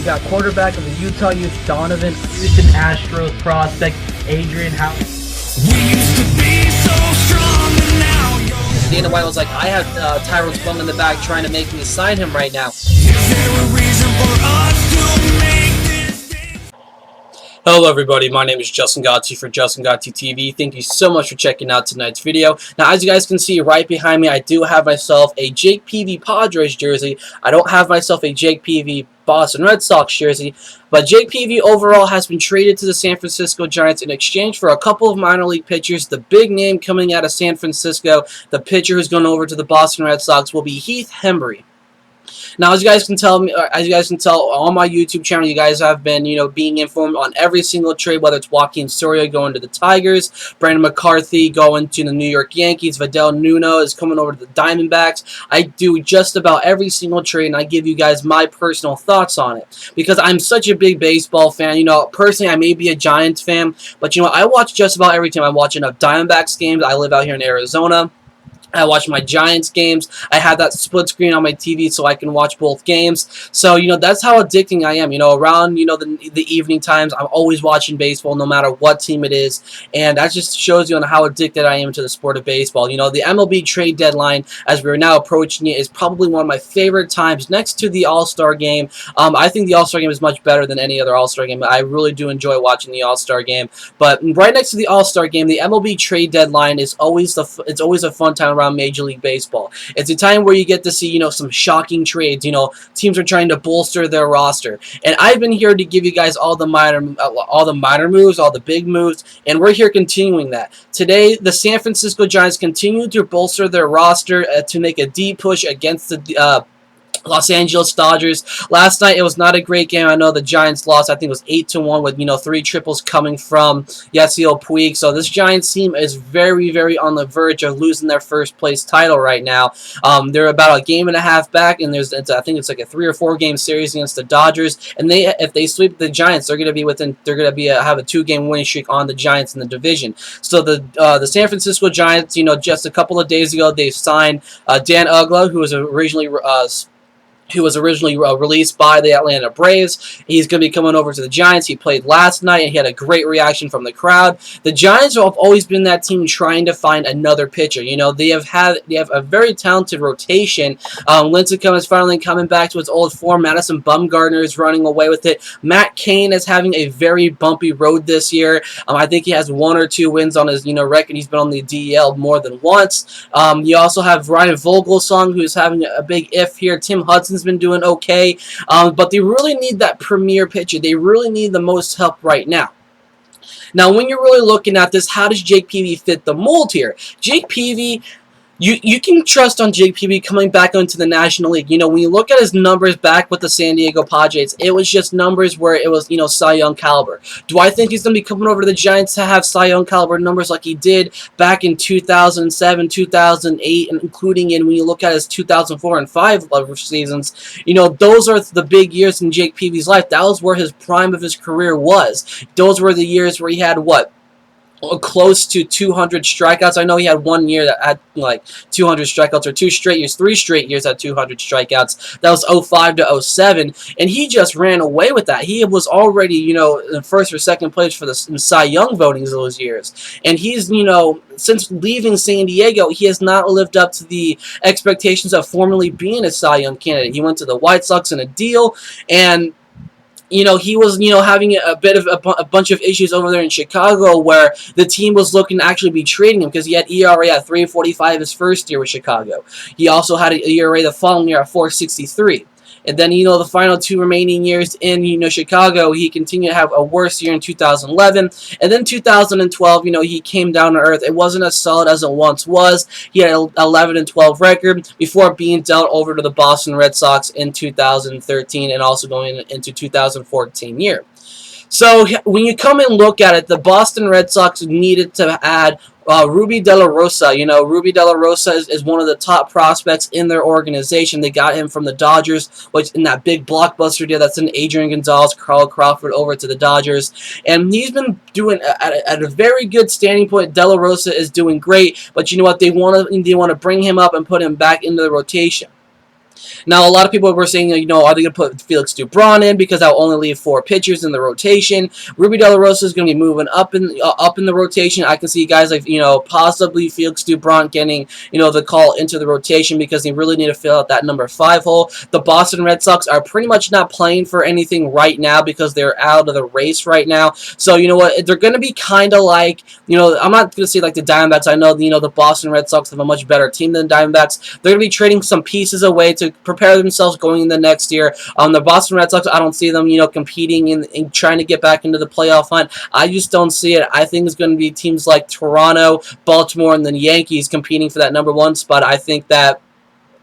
got quarterback of the Utah Utes, Donovan, Houston Astros prospect, Adrian Howard. We used to be so strong, and now Dana White was like, I have Tyrone's bum in the back trying to make me sign him right now. Is there a reason for us to make this game? Hello everybody, my name is Justin Godsey for Justin Godsey TV. Thank you so much for checking out tonight's video. Now, as you guys can see right behind me, I do have myself a Jake Peavy Padres jersey. I don't have myself a Jake Peavy Boston Red Sox jersey, but Jake Peavy overall has been traded to the San Francisco Giants in exchange for a couple of minor league pitchers. The big name coming out of San Francisco, the pitcher who's going over to the Boston Red Sox, will be Heath Hembree. Now, as you guys can tell on my YouTube channel, you guys have been, being informed on every single trade, whether it's Joaquin Soria going to the Tigers, Brandon McCarthy going to the New York Yankees, Vidal Nuno is coming over to the Diamondbacks. I do just about every single trade, and I give you guys my personal thoughts on it because I'm such a big baseball fan. Personally, I may be a Giants fan, but I watch just about every team. I watch enough Diamondbacks games. I live out here in Arizona. I watch my Giants games. I have that split screen on my TV so I can watch both games. So, that's how addicting I am. Around, the evening times, I'm always watching baseball no matter what team it is. And that just shows you on how addicted I am to the sport of baseball. The MLB trade deadline, as we're now approaching it, is probably one of my favorite times next to the All-Star game. I think the All-Star game is much better than any other All-Star game. I really do enjoy watching the All-Star game. But right next to the All-Star game, the MLB trade deadline is always a fun time around Major League Baseball. It's a time where you get to see, some shocking trades. Teams are trying to bolster their roster, and I've been here to give you guys all the minor moves, all the big moves, and we're here continuing that. Today, the San Francisco Giants continue to bolster their roster to make a deep push against the Los Angeles Dodgers. Last night, it was not a great game. I know the Giants lost. I think it was 8-1 with, 3 triples coming from Yasiel Puig. So this Giants team is very, very on the verge of losing their first place title right now. They're about a game and a half back, and I think it's like a 3 or 4 game series against the Dodgers. And if they sweep the Giants, they're going to have a 2-game winning streak on the Giants in the division. So the San Francisco Giants, just a couple of days ago, they signed Dan Uggla, who was originally released by the Atlanta Braves. He's going to be coming over to the Giants. He played last night, and he had a great reaction from the crowd. The Giants have always been that team trying to find another pitcher. They have a very talented rotation. Lincecum is finally coming back to its old form. Madison Bumgarner is running away with it. Matt Cain is having a very bumpy road this year. I think he has 1 or 2 wins on his record. He's been on the DL more than once. You also have Ryan Vogelsong, who's having a big if here. Tim Hudson's been doing okay, but they really need that premier pitcher. They really need the most help right now. Now, when you're really looking at this, how does Jake Peavy fit the mold here? Jake Peavy, you can trust on Jake Peavy coming back into the National League. When you look at his numbers back with the San Diego Padres, it was just numbers where it was, Cy Young caliber. Do I think he's going to be coming over to the Giants to have Cy Young caliber numbers like he did back in 2007, 2008, and including when you look at his 2004 and 5 seasons? Those are the big years in Jake Peavy's life. That was where his prime of his career was. Those were the years where he had, close to 200 strikeouts. I know he had 1 year that had 200 strikeouts, or 3 straight years at 200 strikeouts. That was 05 to 07, and he just ran away with that. He was already, in first or second place for the Cy Young votings those years, and he's, since leaving San Diego, he has not lived up to the expectations of formerly being a Cy Young candidate. He went to the White Sox in a deal, and he was, having a bit of a bunch of issues over there in Chicago where the team was looking to actually be trading him because he had ERA at 3.45 his first year with Chicago. He also had an ERA the following year at 4.63. And then, the final 2 remaining years in, Chicago, he continued to have a worse year in 2011. And then 2012, he came down to earth. It wasn't as solid as it once was. He had an 11-12 record before being dealt over to the Boston Red Sox in 2013 and also going into 2014 year. So when you come and look at it, the Boston Red Sox needed to add Ruby De La Rosa. Ruby De La Rosa is one of the top prospects in their organization. They got him from the Dodgers, which in that big blockbuster deal that's in Adrian Gonzalez, Carl Crawford over to the Dodgers. And he's been doing at a very good standing point. De La Rosa is doing great, but you know what? They want to bring him up and put him back into the rotation. Now, a lot of people were saying, you know, are they going to put Felix Dubron in because that'll only leave 4 pitchers in the rotation? Ruby De La Rosa is going to be moving up in the rotation. I can see guys like, you know, possibly Felix Dubron getting, you know, the call into the rotation because they really need to fill out that number 5 hole. The Boston Red Sox are pretty much not playing for anything right now because they're out of the race right now. So, you know what, they're going to be kind of like, you know, I'm not going to say like the Diamondbacks. I know, you know, the Boston Red Sox have a much better team than the Diamondbacks. They're going to be trading some pieces away to prepare themselves going into next year. The Boston Red Sox, I don't see them, you know, competing in trying to get back into the playoff hunt. I just don't see it. I think it's going to be teams like Toronto, Baltimore, and the Yankees competing for that number 1 spot. I think that,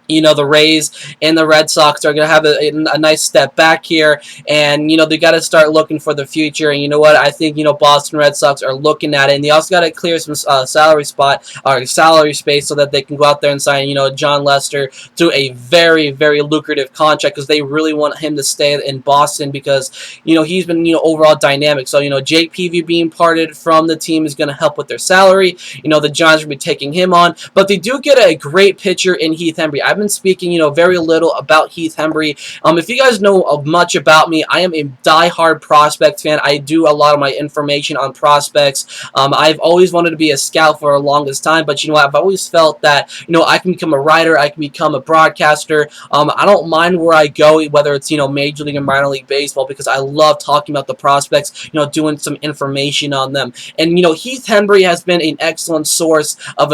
you know, the Rays and the Red Sox are going to have a nice step back here, and, you know, they got to start looking for the future. And you know what? I think, you know, Boston Red Sox are looking at it, and they also got to clear some salary space so that they can go out there and sign, you know, John Lester to a very, very lucrative contract because they really want him to stay in Boston because, you know, he's been, you know, overall dynamic. So, you know, Jake Peavy being parted from the team is going to help with their salary. You know, the Giants will be taking him on, but they do get a great pitcher in Heath Hembree. I've been speaking, you know, very little about Heath Hembree. If you guys know much about me, I am a diehard prospect fan. I do a lot of my information on prospects. I've always wanted to be a scout for the longest time, but you know, I've always felt that, you know, I can become a writer, I can become a broadcaster. I don't mind where I go, whether it's, you know, Major League or minor league baseball, because I love talking about the prospects, you know, doing some information on them. And, you know, Heath Hembree has been an excellent source of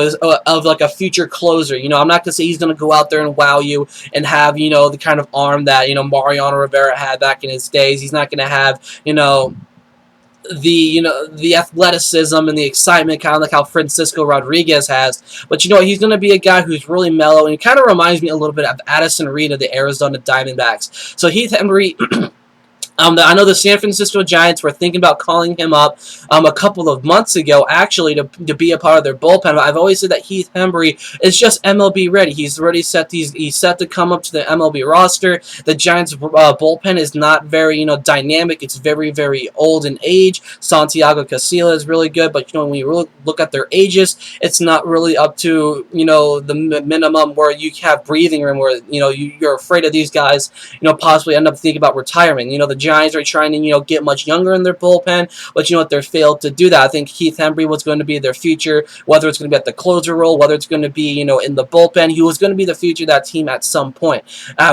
like a future closer. You know, I'm not going to say he's going to go out there and wow you and have, you know, the kind of arm that, you know, Mariano Rivera had back in his days. He's not going to have, you know, the athleticism and the excitement, kind of like how Francisco Rodriguez has. But you know, he's going to be a guy who's really mellow, and he kind of reminds me a little bit of Addison Reed of the Arizona Diamondbacks. So Heath Hembree. I know the San Francisco Giants were thinking about calling him up a couple of months ago, actually, to be a part of their bullpen. I've always said that Heath Hembree is just MLB ready. He's already he's set to come up to the MLB roster. The Giants' bullpen is not very, you know, dynamic. It's very, very old in age. Santiago Casilla is really good, but you know, when you really look at their ages, it's not really up to, you know, the minimum where you have breathing room, where, you know, you're afraid of these guys, you know, possibly end up thinking about retirement. You know, the Giants are trying to, you know, get much younger in their bullpen, but you know what, they're failed to do that. I think Heath Hembree was going to be their future, whether it's going to be at the closer role, whether it's going to be, you know, in the bullpen. He was going to be the future of that team at some point.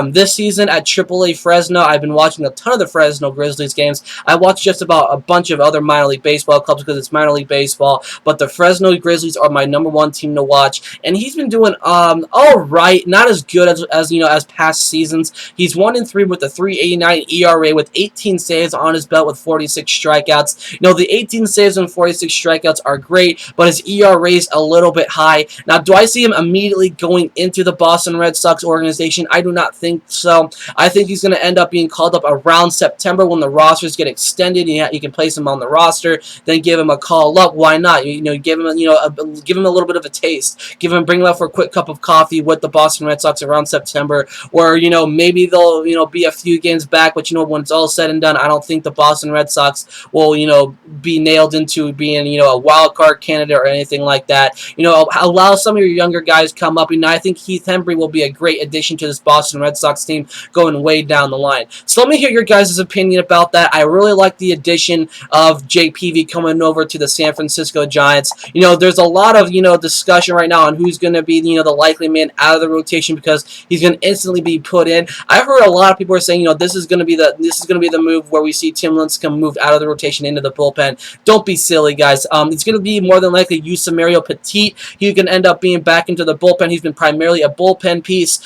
This season at AAA Fresno, I've been watching a ton of the Fresno Grizzlies games. I watched just about a bunch of other minor league baseball clubs because it's minor league baseball, but the Fresno Grizzlies are my number 1 team to watch, and he's been doing all right, not as good as you know, as past seasons. He's 1-3 with a 3.89 ERA with 18 saves on his belt with 46 strikeouts. You know, the 18 saves and 46 strikeouts are great, but his ERA is a little bit high. Now, do I see him immediately going into the Boston Red Sox organization? I do not think so. I think he's going to end up being called up around September when the rosters get extended. You can place him on the roster, then give him a call up. Why not? You know, give him, you know, give him a little bit of a taste. Bring him up for a quick cup of coffee with the Boston Red Sox around September, where, you know, maybe they'll, you know, be a few games back, but you know, when it's all said and done, I don't think the Boston Red Sox will, you know, be nailed into being, you know, a wild card candidate or anything like that. You know, allow some of your younger guys come up. And I think Heath Hembree will be a great addition to this Boston Red Sox team going way down the line. So let me hear your guys' opinion about that. I really like the addition of Jake Peavy coming over to the San Francisco Giants. You know, there's a lot of, you know, discussion right now on who's going to be, you know, the likely man out of the rotation because he's going to instantly be put in. I've heard a lot of people are saying, you know, this is going to be the move where we see Tim Lincecum move out of the rotation into the bullpen. Don't be silly, guys. It's going to be more than likely Yusmeiro Petit. He can end up being back into the bullpen. He's been primarily a bullpen piece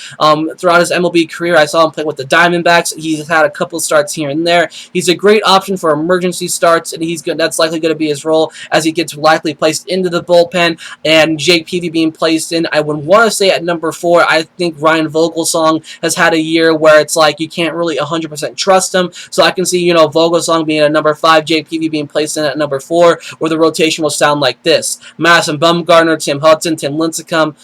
throughout his MLB career. I saw him play with the Diamondbacks. He's had a couple starts here and there. He's a great option for emergency starts, and that's likely going to be his role as he gets likely placed into the bullpen. And Jake Peavy being placed in, I would want to say at number 4, I think Ryan Vogelsong has had a year where it's like you can't really 100% trust him. So I can see, you know, Vogelsong being at number 5, Jake Peavy being placed in at number 4, where the rotation will sound like this: Madison Bumgarner, Tim Hudson, Tim Lincecum,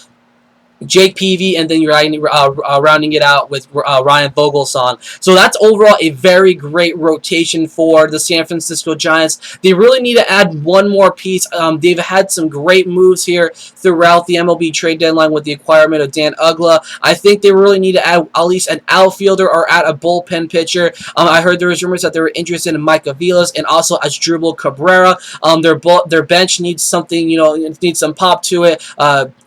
Jake Peavy, and then you're rounding it out with Ryan Vogelsong. So that's overall a very great rotation for the San Francisco Giants. They really need to add one more piece. They've had some great moves here throughout the MLB trade deadline with the acquirement of Dan Uggla. I think they really need to add at least an outfielder or add a bullpen pitcher. I heard there was rumors that they were interested in Mike Aviles and also Asdrubal Cabrera. Their bench needs something, needs some pop to it.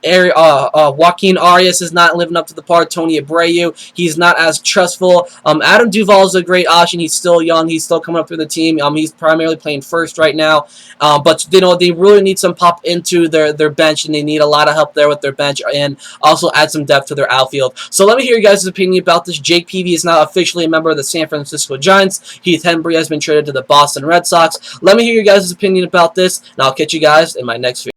Joaquin Arias is not living up to the par. Tony Abreu, he's not as trustful. Adam Duvall is a great option. He's still young. He's still coming up through the team. He's primarily playing first right now. But they really need some pop into their bench, and they need a lot of help there with their bench, and also add some depth to their outfield. So let me hear you guys' opinion about this. Jake Peavy is now officially a member of the San Francisco Giants. Heath Hembree has been traded to the Boston Red Sox. Let me hear you guys' opinion about this, and I'll catch you guys in my next video.